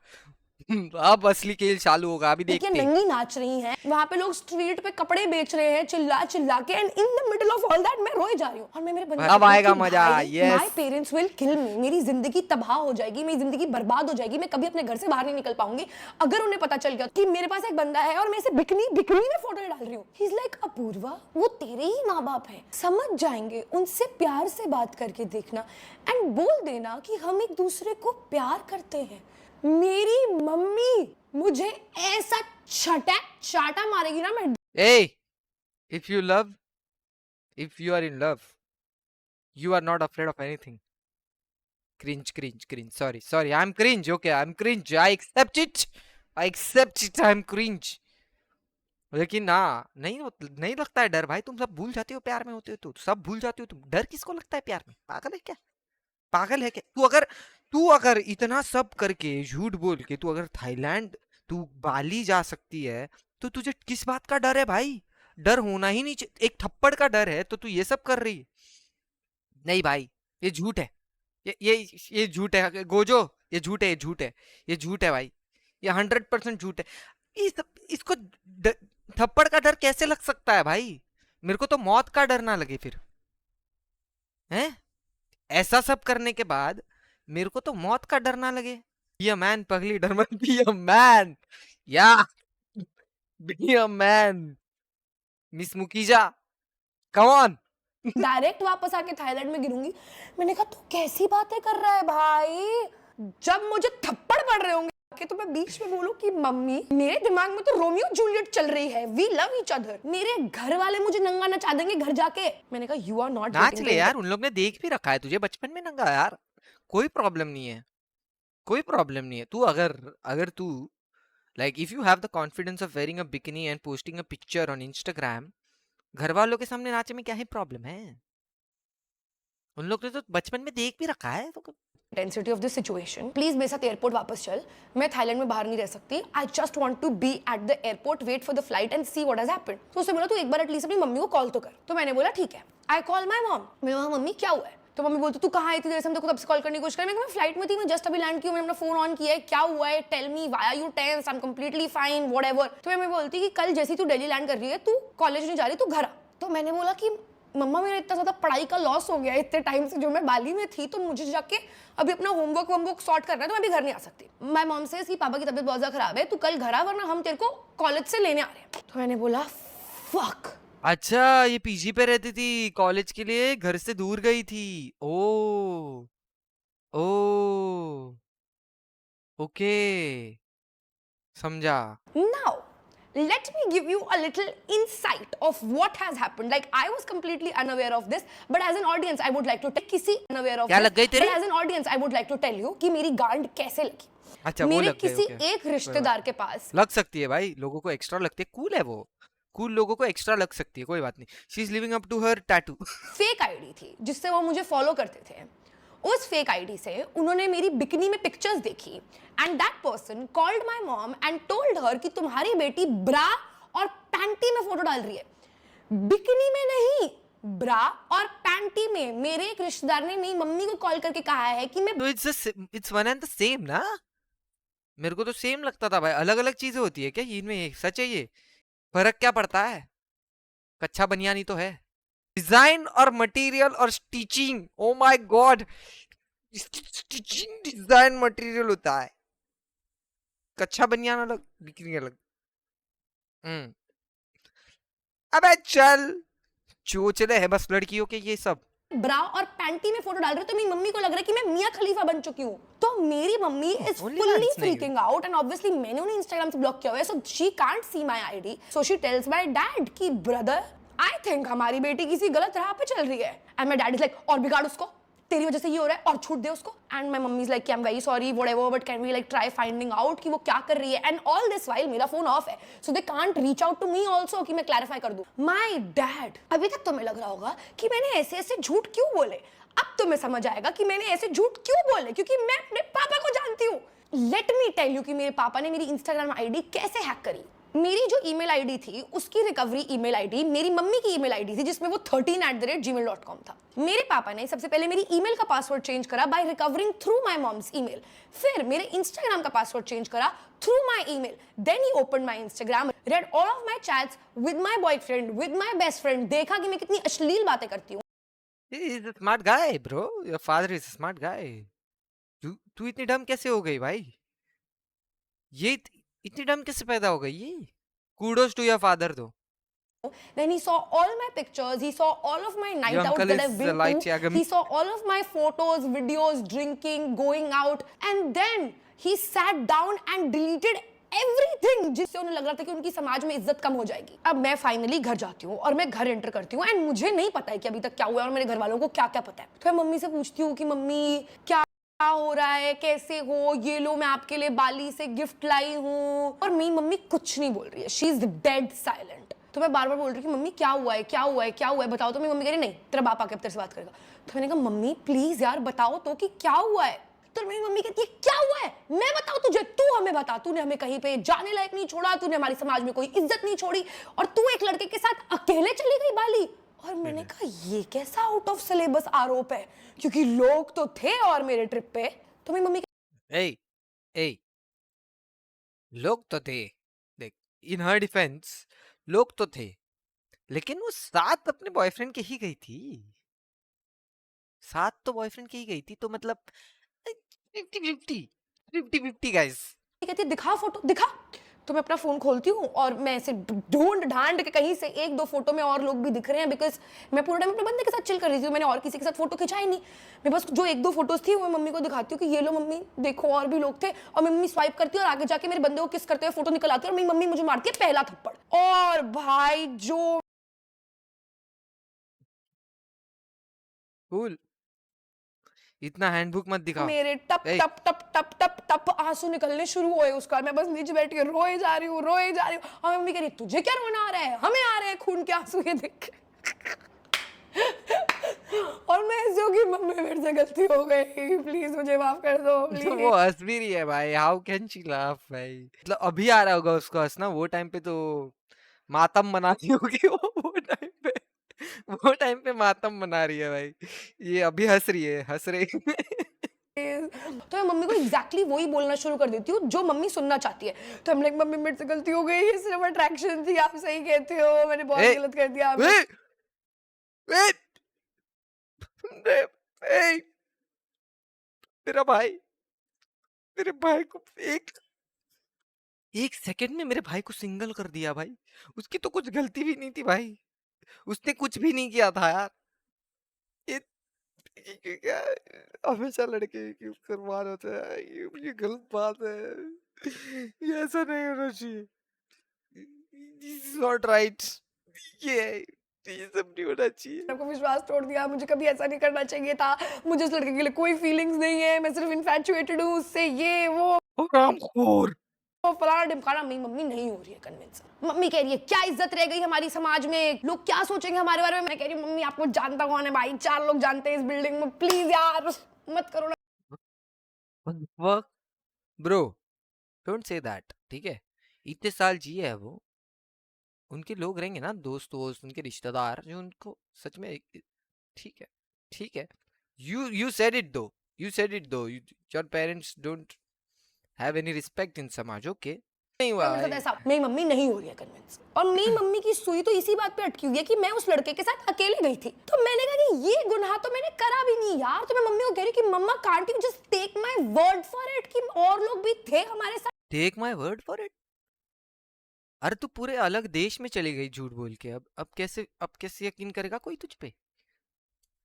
अब असली खेल चालू होगा. अभी देखते हैं. नंगी नाच रही हैं वहां पे, लोग स्ट्रीट पे कपड़े बेच रहे हैं चिल्ला के, and in the middle of all that मैं रोए जा रही हूँ. और मैं मेरे बच्चे, अब आएगा मजा. Yes, my parents will kill me. मेरी जिंदगी तबाह हो जाएगी, मेरी जिंदगी बर्बाद हो जाएगी. मैं कभी अपने घर से बाहर नहीं निकल पाऊंगी अगर उन्हें पता चल गया कि मेरे पास एक बंदा है और मैं इसे बिकनी में फोटो डाल रही हूँ. ही इज लाइक, अपूर्वा वो तेरे ही माँ बाप है, समझ जाएंगे, उनसे प्यार से बात करके देखना एंड बोल देना कि हम एक दूसरे को प्यार करते हैं. मेरी मम्मी मुझे ऐसा चाटा मारेगी ना. मैं if you are in love, you are not afraid of anything. Cringe. Sorry, I'm cringe. Okay, I'm cringe. I accept it. I'm cringe. लेकिन ना, नहीं लगता है डर भाई. तुम सब भूल जाते हो प्यार में होते हो तो सब भूल जाते हो. तुम डर किसको लगता है प्यार में? पागल है क्या? तू अगर इतना सब करके झूठ बोल के तू अगर थाईलैंड, तू बाली जा सकती है तो तुझे किस बात का डर है भाई? डर होना ही नहीं चाहिए। एक थप्पड़ का डर है तो तू ये सब कर रही है। नहीं भाई, ये झूठ है। ये झूठ है गोजो, ये झूठ है, ये झूठ है, ये झूठ है भाई, ये 100% झूठ है। इसको थप्पड़ का डर कैसे लग सकता है भाई? मेरे को तो मौत का डर ना लगे फिर, हैं? ऐसा सब करने के बाद मेरे को तो मौत का डर ना लगे। बी अ मैन पगली, डर मत, be a man, yeah be a man miss मुकीजा, कम ऑन। डायरेक्ट वापस आके थाईलैंड में गिरूंगी। मैंने कहा तू कैसी बातें कर रहा है भाई, जब मुझे थप्पड़ पड़ रहे होंगे कि तो मैं बीच में बोलूं कि मम्मी मेरे दिमाग में तो रोमियो जूलियट चल रही है, वी लव ईच अदर, मेरे घर वाले मुझे नंगा नचा देंगे घर जाके। मैंने कहा यू आर नॉट नाच ले यार, उन लोग ने देख भी रखा है तुझे बचपन में नंगा यार, कोई प्रॉब्लम नहीं है, कोई प्रॉब्लम नहीं है। तू अगर अगर तू like if you have the confidence of wearing a bikini and posting a picture on Instagram, घर वालों के सामने नाचे में क्या ही प्रॉब्लम है? उन लोग ने तो बचपन में देख भी रखा है तो। Intensity of this situation, please मेरे साथ एयरपोर्ट वापस चल, मैं थाईलैंड में बाहर नहीं रह सकती, I just want to be at the airport, wait for the flight and see what has happened. तो उसने बोला तू एक बार एटलीस्ट अपनी मम्मी को कॉल तो कर। तो मैंने बोला ठीक है, आई कॉल माय मॉम। मैं वहां मम्मी क्या हुआ है? तो मम्मी बोलती तू कहाँ आई थी, जैसे हम तब से कॉल करने की कोशिश कर रहे हैं। मैं फ्लाइट में थी, मैं जस्ट अभी लैंड की हूं, मैंने अपना फोन ऑन किया है, क्या हुआ है, tell me why are you tense, I am completely fine whatever. तो मैं बोलती कि कल जैसी तू दिल्ली लैंड कर रही है, तू कॉलेज नहीं जा रही, तू घर आ। तो मैंने बोला कि मम्मा मेरा इतना ज्यादा पढ़ाई का लॉस हो गया है इतने टाइम से जो मैं बाली में थी, तो मुझे जाके अभी अपना होमवर्क सॉर्ट करना है, तो मैं भी घर नहीं आ सकती। माय मॉम से इसकी पापा की तबीयत बहुत ज्यादा खराब है, तू कल घर आ वरना हम तेरे को कॉलेज से लेने आ रहे हैं। तो मैंने बोला फक। अच्छा, ये पीजी पे रहती थी, कॉलेज के लिए घर से दूर गई थी। ओ ओ ओके, समझा। Now, let me give you a little insight of what has happened. Like I was completely unaware of this, but as an audience, I would like to tell किसी unaware of क्या this, लग गई तेरी? but as an audience, I would like to tell you कि मेरी गांड कैसे लगी। अच्छा, वो मेरे लग गई, किसी ओके। एक रिश्तेदार के पास लग सकती है भाई, लोगों को एक्स्ट्रा लगती है, कूल है वो, कूल लोगों को एक्स्ट्रा लग सकती है, कोई बात नहीं। She is living up to her tattoo. Fake ID थी जिससे वो मुझे फॉलो करते थे। उस फेक आईडी से उन्होंने मेरी बिकनी में पिक्चर्स देखी and that person called my mom and told her कि तुम्हारी बेटी ब्रा और पैंटी में फोटो डाल रही है। बिकनी में नहीं, ब्रा और पैंटी में। मेरे एक रिश्तेदार ने मेरी मम्मी को कॉल करके कहा है कि मैं तो it's one and the same ना, मेरे को तो सेम लगता था भाई। अलग अलग चीजें होती है क्या इनमें? सच है ये, फर्क क्या पड़ता है? कच्चा बनियानी तो है। डिजाइन और मटेरियल और stitching, oh my God, stitching design material होता है, कच्चा बनियान अलग, बिक्री अलग। अबे चल, चोचले है बस लड़कियों के ये सब। ब्रा और पैंटी में फोटो डाल रहे, तो मेरी मम्मी को लग रहा है कि मैं मियां खलीफा बन चुकी हूँ। तो मेरी mummy is fully freaking out and obviously मैंने उन्हें इंस्टाग्राम से ब्लॉक किया हुआ है, so she can't see my ID. So she tells my dad कि ब्रदर आई थिंक हमारी बेटी किसी गलत राह पे चल रही है। And my dad is like और बिगाड़ उसको, तेरी वजह से ये हो रहा है और छूट दे उसको। And my mummy is like I am very sorry whatever but can we like try finding out कि वो क्या कर रही है। एंड ऑल दिस व्हाइल मेरा फोन ऑफ है, so they can't reach out to me also कि मैं क्लैरिफाई कर दूं। माय डैड, अभी तक तुम्हें लग रहा होगा कि मैंने ऐसे ऐसे झूठ क्यों बोले, अब तुम्हें समझ आएगा कि मैंने ऐसे झूठ क्यों बोले, क्योंकि मैं अपने पापा को जानती हूँ। लेट मी टेल यू कि मेरे पापा ने मेरी इंस्टाग्राम आईडी कैसे हैक करी। मेरी जो ईमेल आईडी थी उसकी रिकवरी ईमेल आईडी मेरी मम्मी की ईमेल आईडी थी जिसमें वो 13@gmail.com था। मेरे पापा ने सबसे पहले मेरी ईमेल का पासवर्ड चेंज करा by recovering through my mom's email, फिर मेरे इंस्टाग्राम का पासवर्ड चेंज करा through my email, then he open my Instagram, read all of my chats with my boyfriend, with my best friend, देखा कि मैं कितनी अश्लील बातें करती हूँ। He is a smart guy, bro. Your father is a smart guy. तू इतनी डम कैसे हो गई भाई? ये इतनी डम कैसे पैदा हो गई ये? Kudos to your father though. Then he saw all my pictures, he saw all of my night Your outs uncle that is I've been light to, Yagami. he saw all of my photos, videos, drinking, going out, and then he sat down and deleted everything जिससे उन्हें लग रहा था कि उनकी समाज में इज्जत कम हो जाएगी। अब मैं फाइनली घर जाती हूँ और मैं घर एंटर करती हूँ एंड मुझे नहीं पता है कि अभी तक क्या हुआ है और मेरे घर वालों को क्या क्या पता है। तो मैं मम्मी से पूछती हूँ कि मम्मी क्या हो रहा है, कैसे हो, ये लो मैं आपके लिए बाली से गिफ्ट लाई हूँ। और मेरी मम्मी कुछ नहीं बोल रही है, शी इज डेड साइलेंट। तो मैं बार बार बोल रही हूँ कि मम्मी क्या हुआ है, क्या हुआ है, क्या हुआ है, बताओ। तो मेरी मम्मी कह रही नहीं तेरा बाप आके अब तेरे से बात करेगा। तो मैंने कहा मम्मी प्लीज यार बताओ तो कि क्या हुआ है। तो मेरी मम्मी कहती है क्या हुआ है, मैं बताऊं तुझे, तू हमें बता, तूने हमें कहीं पे जाने लायक नहीं छोड़ा, तूने हमारे समाज में कोई इज्जत नहीं छोड़ी और तू एक लड़के के साथ अकेले चली गई बाली। और मैंने कहा ये कैसा आउट ऑफ सिलेबस आरोप है, क्योंकि लोग तो थे और मेरे ट्रिप पे। तो मेरी मम्मी ए ए लोग तो थे, देख, इन हर डिफेंस लोग तो थे, लेकिन वो साथ अपने बॉयफ्रेंड के ही गई थी, साथ तो बॉयफ्रेंड के ही गई थी, तो मतलब 50-50 गाइस। कहती है दिखा फोटो दिखा। तो मैं अपना फोन खोलती हूँ और मैं ऐसे ढूंढ ढांड के कहीं से एक दो फोटो में और लोग भी दिख रहे हैं, बिकॉज मैं पूरा टाइम अपने बंदे के साथ चिल कर रही थी, मैंने और किसी के साथ फोटो खिंचाई नहीं। मैं बस जो एक दो फोटोज थी वो मैं मम्मी को दिखाती हूँ कि ये लो मम्मी देखो और भी लोग थे, और मेरी मम्मी स्वाइप करती है और आगे जाके मेरे बंदे को किस करते हुए फोटो निकल आती है और मेरी मम्मी मुझे मारती है पहला थप्पड़। और भाई जो कूल, इतना हैंडबुक मत दिखाओ। मेरे टप ए, टप टप टप टप टप आंसू निकलने शुरू हुए उसका, मैं बस नीचे बैठ के रोए जा रही हूँ रोए जा रही हूँ। और मम्मी कह रही है तुझे क्या रोना आ रहा है, हमें आ रहे हैं खून के आंसू ये देख। और मैं ऐसे होगी मम्मी मेरे से गलती हो गई, प्लीज मुझे माफ कर दो तो प्लीज। वो हंस भी रही है भाई, हाउ कैन शी लाफ भाई, मतलब अभी आ रहा होगा उसको हंसना, वो टाइम पे तो मातम मनाती होगी वो टाइम पे मातम मना रही है भाई, ये अभी हंस रही है, हंस रही तो मैं मम्मी को एग्जैक्टली वही बोलना शुरू कर देती हूँ जो मम्मी सुनना चाहती है। तो हम लाइक मम्मी मेरे से गलती हो गई, ये सिर्फ अट्रैक्शन थी, आप सही कहते हो, मैंने बहुत ए, गलत कर दिया। ए, ए, ए, ए, मेरा भाई, मेरे भाई को एक सेकंड में मेरे भाई को सिंगल कर दिया भाई, उसकी तो कुछ गलती भी नहीं थी भाई, उसने कुछ भी नहीं किया था यार, ये क्या हमेशा लड़के की कुर्बान होते हैं, ये गलत बात है, ये ऐसा नहीं होना चाहिए, दिस इज नॉट राइट, ये ये सब नहीं होना चाहिए। आपको विश्वास तोड़ दिया, मुझे कभी ऐसा नहीं करना चाहिए था, मुझे उस लड़के के लिए कोई फीलिंग्स नहीं है, मैं सिर्फ इन्फैचुएटेड हूँ उससे, ये वो हरामखोर। फलाना ढिमकाना। मेरी मम्मी नहीं हो रही है कन्विंस। मम्मी कह रही है क्या इज्जत रह गई हमारी समाज में, लोग क्या सोचेंगे हमारे बारे में। मैं कह रही हूँ मम्मी आपको जानता कौन है भाई, 4 लोग जानते हैं इस बिल्डिंग में, प्लीज यार मत करो ना। ब्रो डोंट से दैट, ठीक है, इतने साल जिए है वो, उनके लोग रहेंगे ना, दोस्त वोस्त, उनके रिश्तेदार जो उनको सच में ठीक है, ठीक है, you said it though, you said it though, your parents don't have any respect in समाज, okay, नहीं हुआ मेरे साथ भाई। ऐसा, मेरी मम्मी नहीं हो रही है कन्विंस, और मेरी मम्मी की सुई तो इसी बात पे अटकी हुई है कि मैं उस लड़के के साथ अकेले गई थी। तो मैंने कहा कि ये गुनाह तो मैंने करा भी नहीं यार। तो मैं मम्मी को कह रही कि मम्मा can't you just take my word for it कि और लोग भी थे हमारे साथ। Take my word for it, अरे तू पूरे अलग देश में चली गई झूठ बोल के, अब कैसे यकीन करेगा कोई तुझ पे।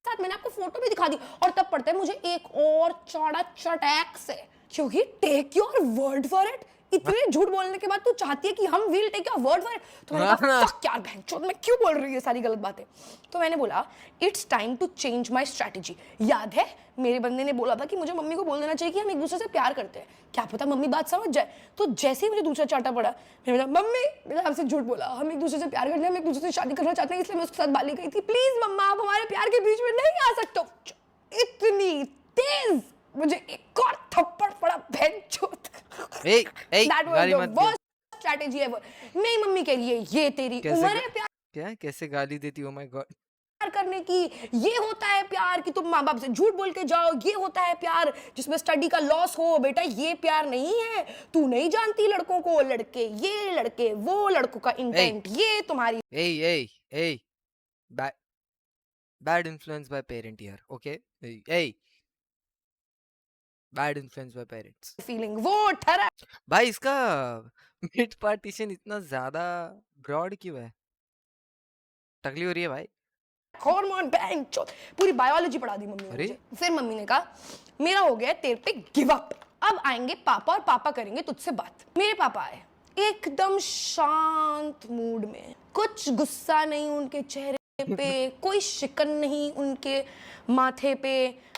मैंने आपको फोटो भी दिखा दी, और तब पड़ता है मुझे एक और चौड़ा चटैक से, क्योंकि take your word for it, इतने झूठ बोलने के बाद तू चाहती है कि हम will take your word for it. तो मैंने कहा फक यार बहनचोद, मैं क्यों बोल रही हूँ ये सारी गलत बातें। तो मैंने बोला it's time to change my strategy. याद है मेरे बंदे ने बोला था कि मुझे मम्मी को बोल देना चाहिए कि हम एक दूसरे से प्यार करते हैं, क्या पता मम्मी बात समझ जाए। तो जैसे ही मुझे दूसरा चाटा पड़ा, मैंने बोला मम्मी मैंने आपसे झूठ बोला, हम एक दूसरे से प्यार करते हैं, हम एक दूसरे से शादी करना चाहते हैं, इसलिए मैं उसके साथ बाली गई थी, प्लीज मम्मा आप हमारे प्यार के बीच में नहीं आ सकते हो। इतनी तेज मुझे एक और थप्पड़ पड़ा बहनचोद। That was the worst strategy ever। मेरी मम्मी कह रही है ये तेरी उम्र है प्यार क्या कैसे गाली देती हो, माय गॉड, करने की, ये होता है प्यार कि तुम माँ बाप से झूठ बोल के जाओ, ये होता है प्यार जिसमें स्टडी का लॉस हो, बेटा ये प्यार नहीं है, तू नहीं जानती लड़कों को, लड़के ये लड़के वो, लड़कों का इंटेंट ये तुम्हारी bad influence by parent here, okay, bad influence by parents, feeling वो ठहरा। भाई इसका मिड पार्टीशन इतना ज्यादा ब्रॉड क्यों है, टकली हो रही है भाई। हार्मोन बहनचोद, पूरी बायोलॉजी पढ़ा दी मम्मी ने मुझे। फिर मम्मी ने कहा मेरा हो गया तेरे पे गिव अप, अब आएंगे पापा और पापा करेंगे तुझसे बात। मेरे पापा आए एकदम शांत मूड में, कुछ गुस्सा नहीं उनके चेहरे पे, कोई शिकन नहीं उनके माथे पे,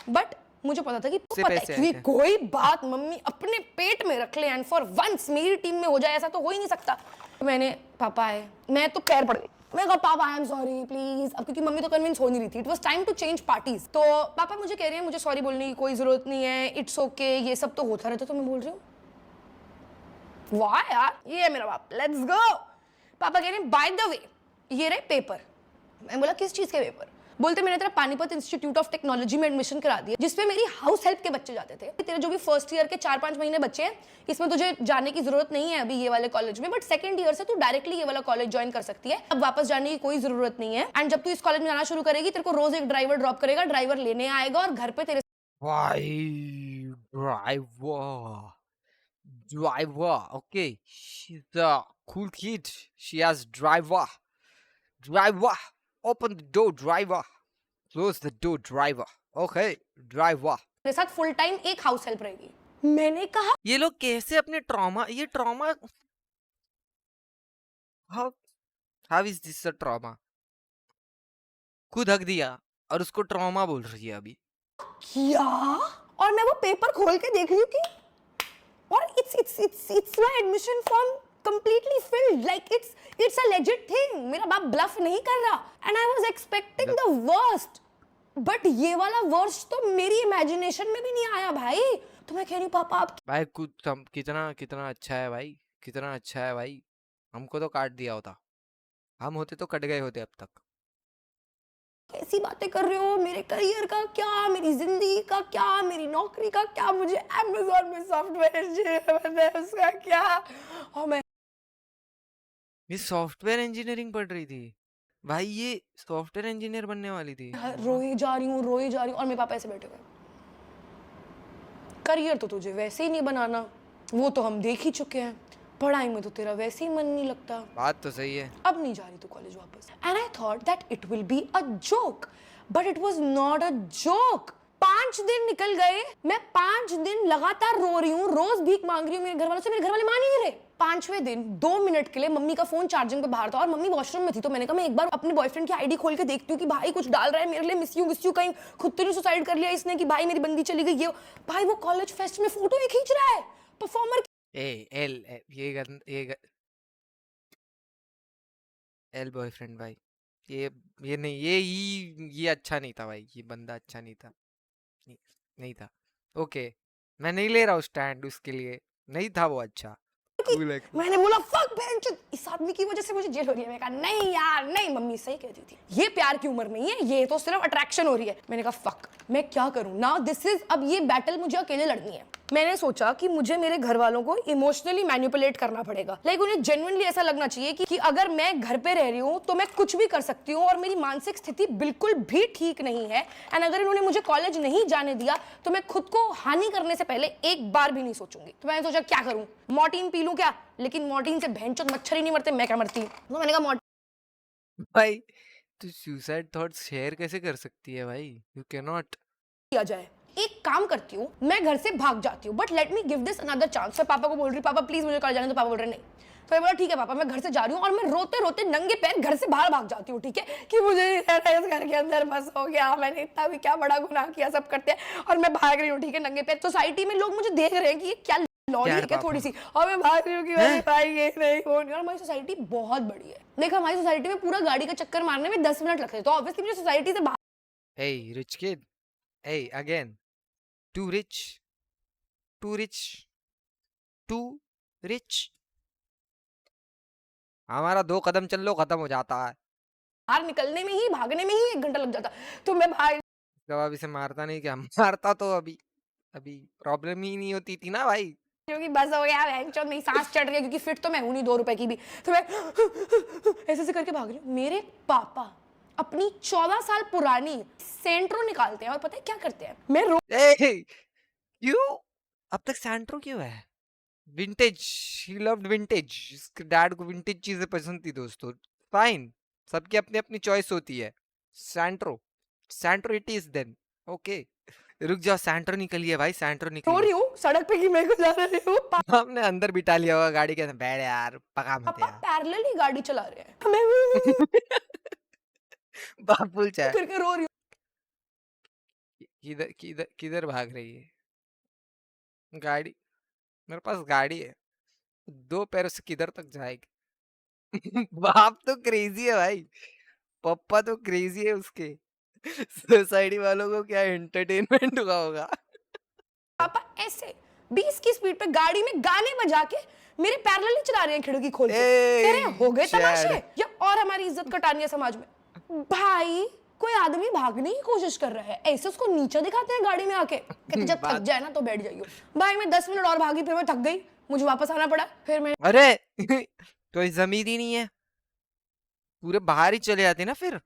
बट मुझे पता था कि पता है कि कोई बात मम्मी अपने पेट में रख ले एंड फॉर वंस मेरी टीम में हो जाए, ऐसा तो हो ही नहीं सकता। मैंने पापा आए, मैं तो पैर पड़ गई, मैं कहा पापा आई एम सॉरी प्लीज, अब क्योंकि मम्मी तो कन्विंस हो नहीं रही थी, it was time to change parties. तो पापा मुझे कह रहे हैं मुझे सॉरी बोलने की कोई जरूरत नहीं है, इट्स ओके, ये सब तो होता रहता। तो मैं बोल रही हूँ वाह यार, ये है मेरा बाप, लेट्स गो। पापा कह रहे हैं बाय द वे ये रहे पेपर। मैं बोला किस चीज के पेपर? बोलते मैंने तेरा पानीपत इंस्टीट्यूट ऑफ टेक्नोलॉजी में एडमिशन करा दिया, जिसपे मेरी हाउस हेल्प के बच्चे जाते थे। तेरे जो भी फर्स्ट ईयर के 4-5 महीने बच्चे हैं, इसमें तुझे जाने की जरूरत नहीं है अभी ये वाले कॉलेज में, बट सेकंड ईयर से तू डायरेक्टली ये वाला कॉलेज ज्वाइन कर सकती है। अब वापस जाने की कोई जरूरत नहीं है। एंड जब तू इस कॉलेज में जाना शुरू करेगी, तेरे को रोज एक ड्राइवर ड्रॉप करेगा, ड्राइवर लेने आएगा और घर पे तेरे Why driver? Driver. Okay. She's a cool kid. She has driver. Driver. Open the door, driver. Close the door, driver. Okay. Driver. साथ फुल टाइम एक हाउस हेल्प रहेगी। मैंने कहा ये लोग कैसे अपने ट्रॉमा, ये trauma, how how is this a trauma? खुद हक दिया और उसको ट्रॉमा बोल रही है अभी। क्या? और मैं वो पेपर खोल के देख रही हूँ कि और it's my admission form completely filled, like it's a legit thing। मेरा बाप ब्लफ नहीं कर रहा, and I was expecting the worst, but ये वाला वर्स्ट तो मेरी इमेजिनेशन में भी नहीं आया भाई। तो मैं कह रही हूँ पापा आप भाई कुछ कितना कितना अच्छा है भाई, कितना अच्छा है भाई। हमको तो काट दिया होता, हम होते तो कट गए होते अब तक। कैसी बातें कर रहे हो? मेरे करियर का क्या, मेरी जिंदगी का क्या, मेरी नौकरी का क्या, मुझे अमेज़न में सॉफ्टवेयर इंजीनियर बनना है, उसका क्या? और मैं ये सॉफ्टवेयर इंजीनियरिंग पढ़ रही थी भाई, ये सॉफ्टवेयर इंजीनियर बनने वाली थी। रोई जा रही हूँ, रोई जा रही हूँ, और मेरे पापा ऐसे बैठे हुए हैं, करियर तो तुझे वैसे ही नहीं बनाना, वो तो हम देख ही चुके हैं, पढ़ाई में तो तेरा वैसे ही मन नहीं लगता, बात तो सही है। अब नहीं जा रही तू कॉलेज वापस। And I thought that it will be a joke, but it was not a joke. 5 दिन निकल गए, मैं 5 दिन लगातार रो रही हूँ, रोज भीख मांग रही हूँ मेरे घर वालों से, मेरे घर वाले मान ही नहीं रहे। 5वें दिन 2 मिनट के लिए मम्मी का फोन चार्जिंग पे बाहर था और मम्मी वॉशरूम में थी, तो मैंने कहा मैं एक बार अपने बॉयफ्रेंड की आईडी खोल के देखती हूँ कि भाई कुछ डाल रहा है मेरे लिए, मिस यू कहीं खुद तो नहीं सुसाइड कर लिया इसने कि भाई मेरी बंदी चली गई। ये भाई वो कॉलेज फेस्ट में फोटो ही खींच रहा है परफॉर्मर। एल बॉयफ्रेंड भाई, ये नहीं, ये अच्छा नहीं था भाई, ये बंदा अच्छा नहीं था, नहीं, नहीं था। ओके, मैं नहीं ले रहा हूँ स्टैंड उसके लिए, नहीं था वो अच्छा। मैंने बोला फक बेंच, इस आदमी की वजह से मुझे जेल हो रही है। मैंने कहा नहीं यार नहीं, मम्मी सही कहती थी, ये प्यार की उम्र नहीं है, ये तो सिर्फ अट्रैक्शन हो रही है। मैंने कहा फक, मैं क्या करूं नाउ, दिस इज, अब ये बैटल मुझे अकेले लड़नी है। मैंने सोचा कि मुझे मेरे घर वालों को इमोशनली मैनिपुलेट करना पड़ेगा, लाइक उन्हें जेन्युइनली ऐसा लगना चाहिए कि अगर मैं घर पे रह रही हूँ तो मैं कुछ भी कर सकती हूँ और मेरी मानसिक स्थिति बिल्कुल भी ठीक नहीं है। एंड अगर इन्होंने मुझे कॉलेज नहीं जाने दिया तो मैं खुद को हानि करने से पहले एक बार भी नहीं सोचूंगी। तो मैंने सोचा क्या करूं, मॉर्टिन पी लूं क्या? लेकिन मॉर्टिन से भैंचोद मच्छर ही नहीं मरते, मैं क्या मरती। तो मैंने कहा भाई तू सुसाइड थॉट्स शेयर कैसे कर सकती है भाई, यू कैन नॉट। किया जाए, एक काम करती हूँ, मैं घर से भाग जाती हूँ, but let me give this another chance. मैं पापा को बोल रही पापा प्लीज मुझे कॉलेज जाने दो, पापा बोल रहे नहीं। तो मैं बोला ठीक है पापा, मैं घर से जा रही हूँ, और मैं रोते रोते नंगे पैर घर से बाहर भाग जाती हूँ, ठीक है, कि मुझे नहीं रहना है इस घर के अंदर, बस हो गया, मैंने इतना भी क्या बड़ा गुनाह किया, सब करते हैं, और मैं भाग रही हूँ, ठीक है, नंगे पैर। सोसाइटी में लोग मुझे देख रहे हैं कि ये क्या लॉली है क्या थोड़ी सी, और मैं भाग रही हूँ कि मेरे भाई ये नहीं हो नहीं। और हमारी सोसाइटी बहुत बड़ी है, देखो हमारी सोसाइटी में पूरा गाड़ी का चक्कर मारने में 10 मिनट लगते हैं, तो ऑब्वियसली मुझे सोसाइटी से Hey rich kid, hey again, too rich, too rich, too rich। हमारा 2 कदम चल लो खत्म हो जाता है। बाहर निकलने में ही, भागने में ही 1 घंटा लग जाता। तो मैं भाग जवाब इसे मारता नहीं क्या, मारता तो अभी अभी प्रॉब्लम ही नहीं होती थी ना भाई। क्योंकि बस हो गया, बेंचों में सांस चढ़ रही है, क्योंकि फिट तो मैं हूं नहीं 2 रुपए की भी। तो मैं ऐसे से करके भाग रही हूँ। मेरे पापा अपनी 14 साल पुरानी सेंट्रो निकालते हैं और पता है क्या करते हैं, मैं ए क्यों अब तक सैंट्रो क्यों है? विंटेज, ही लव्ड विंटेज, इसके डैड को विंटेज चीजें पसंद थी दोस्तों, फाइन, सबकी अपनी अपनी चॉइस होती है। Santro, Santro it is then, okay. रुक जाओ, सैंट्रो निकली है भाई, सैंट्रो रो निकली रही है। हूँ सड़क पे कि मेरे को जाना नहीं हूँ। हमने अंदर बिठा लिया होगा गाड़ी के अंदर, बैठ यार पका मत पापा यार। पैरेलल ही गाड़ी चला रहे हैं, मैं बाबुल चाहे करके रो रही हूँ। किधर किधर किधर भाग रही है गाड़ी? मेरे पास गाड़ी है, 2 पैरों से किधर तक जाएगी? बाप तो क्रेजी है भाई, पप्पा तो क्रेजी है उसके। सोसाइटी वालों को क्या एंटरटेनमेंट हुआ होगा। पापा ऐसे 20 की स्पीड पे गाड़ी में गाने बजा के मेरे पैरेलल चला रहे हैं खिड़की खोल के। कह रहे हैं हो गए चैड। तमाशे या और हमारी इज्जत कटानी है समाज में। भाई कोई आदमी भागने की कोशिश कर रहा है, ऐसे उसको नीचे दिखाते हैं गाड़ी में आके, कहते जब थक बात जाए ना तो बैठ जाइयो। भाई मैं 10 मिनट और भागी, फिर मैं थक गई, मुझे वापस आना पड़ा। फिर मैं अरे तो जमीर ही नहीं है, पूरे बाहर ही चले जाते ना फिर।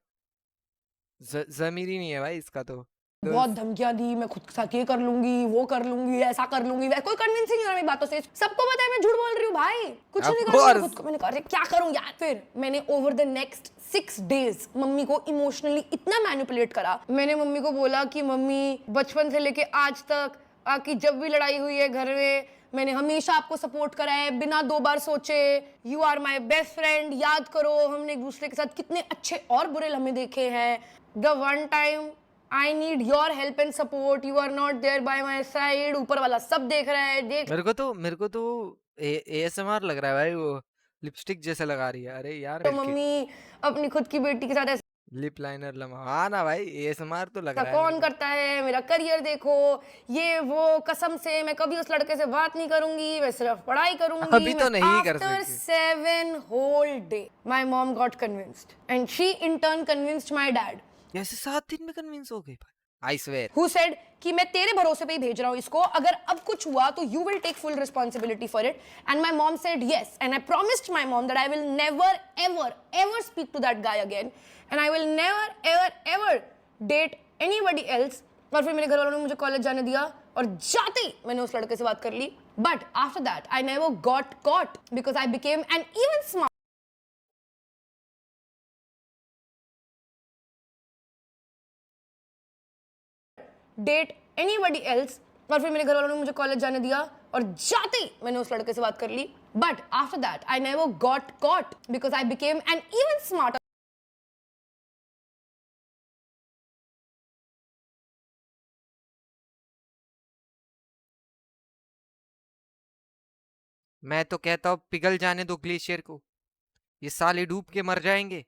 जमीर ही नहीं है भाई इसका तो बहुत धमकियां दी, मैं खुद के साथ ये कर लूंगी, वो कर लूंगी, ऐसा कर लूंगी, कोई कन्विंसिंग नहीं हो रहा मेरी बातों से। सबको पता है मैं झूठ बोल रही हूँ भाई, कुछ ऑफ नहीं कर रही हूँ खुद कोर्स। को। मैंने कहा अरे क्या करूं यार। फिर मैंने over the next 6 days mummy को इमोशनली इतना मैनिपुलेट करा। मैंने मम्मी को बोला कि मम्मी बचपन से लेके आज तक आपकी जब भी लड़ाई हुई है घर में, मैंने हमेशा आपको सपोर्ट करा है बिना 2 बार सोचे। You are my best friend, याद करो हमने एक दूसरे के साथ कितने अच्छे और बुरे लम्हे देखे हैं। The one time I need your help and support. You are not there by my side. ऊपर वाला सब देख रहा है, देख। मेरे को तो ASMR लग रहा है भाई, वो लिपस्टिक जैसे लगा रही है। अरे यार तो मिलके मम्मी अपनी खुद की बेटी के साथ ऐसा लिप लाइनर लगा, हाँ ना भाई, ASMR तो लग रहा है मेरे कौन को। करता है, मेरा करियर देखो, ये वो, कसम से मैं कभी उस लड़के से बात नहीं करूंगी, मैं सिर्फ पढ़ाई करूंगी। अभी तो नहीं कर आफ्टर सकती। 7 whole day, my mom got convinced and she in turn convinced my dad. कैसे 7 दिन में कन्विंस हो गई भाई, आई स्वेयर। Who said कि मैं तेरे भरोसे पे ही भेज रहा हूँ इसको, अगर अब कुछ हुआ तो you will take full responsibility for it. And my mom said yes, and I promised my mom that I will never ever ever speak to that guy again, and I will never ever ever date anybody else. और फिर मेरे घर वालों ने मुझे college जाने दिया और जाते ही मैंने उस लड़के से बात कर ली। But after that I never got caught because I became an even smart date anybody else. और फिर मेरे घर वालों ने मुझे कॉलेज जाने दिया और जाते ही मैंने उस लड़के से बात कर ली। But after that I never got caught because I became an even smarter मैं तो कहता हूँ पिघल जाने दो ग्लेशियर को, ये साले डूब के मर जाएंगे।